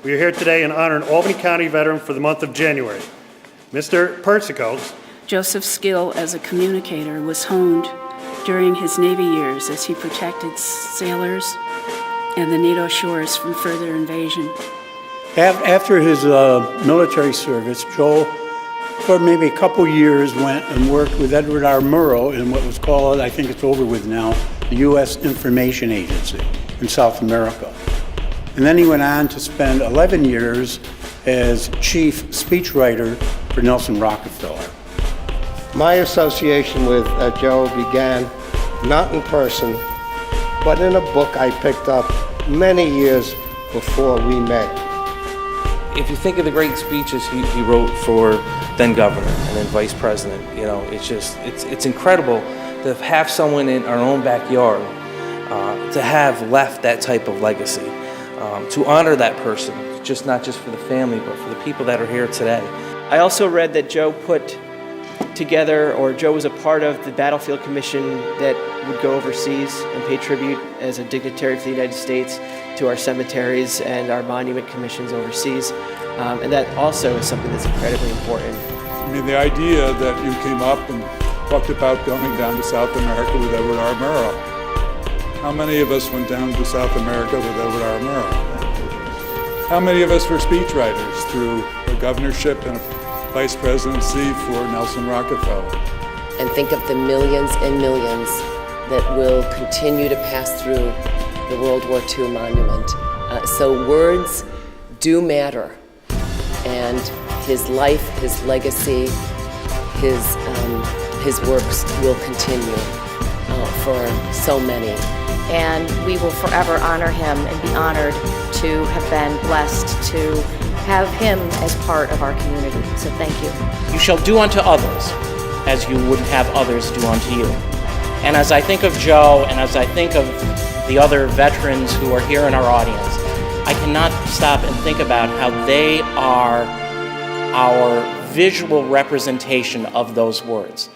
We are here today in honor of an Albany County veteran for the month of January. Mr. Persico. Joseph's skill as a communicator was honed during his Navy years as he protected sailors and the NATO shores from further invasion. After his military service, Joe, for maybe a couple years, went and worked with Edward R. Murrow in what was called, I think it's over with now, the U.S. Information Agency in South America. And then he went on to spend 11 years as chief speechwriter for Nelson Rockefeller. My association with Joe began not in person, but in a book I picked up many years before we met. If you think of the great speeches he wrote for then governor and then vice president, you know, it's incredible to have someone in our own backyard to have left that type of legacy, to honor that person, not just for the family, but for the people that are here today. I also read that Joe put together, or Joe was a part of the Battlefield Commission that would go overseas and pay tribute as a dignitary for the United States to our cemeteries and our monument commissions overseas. And that also is something that's incredibly important. I mean, the idea that you came up and talked about going down to South America with Edward R. Murrow. How many of us went down to South America with Edward R. Murrow? How many of us were speechwriters through a governorship and a vice presidency for Nelson Rockefeller? And think of the millions and millions that will continue to pass through the World War II monument. So words do matter. And his life, his legacy, his works will continue for so many. And we will forever honor him and be honored to have been blessed to have him as part of our community. So thank you. You shall do unto others as you would have others do unto you. And as I think of Joe and as I think of the other veterans who are here in our audience, I cannot stop and think about how they are our visual representation of those words.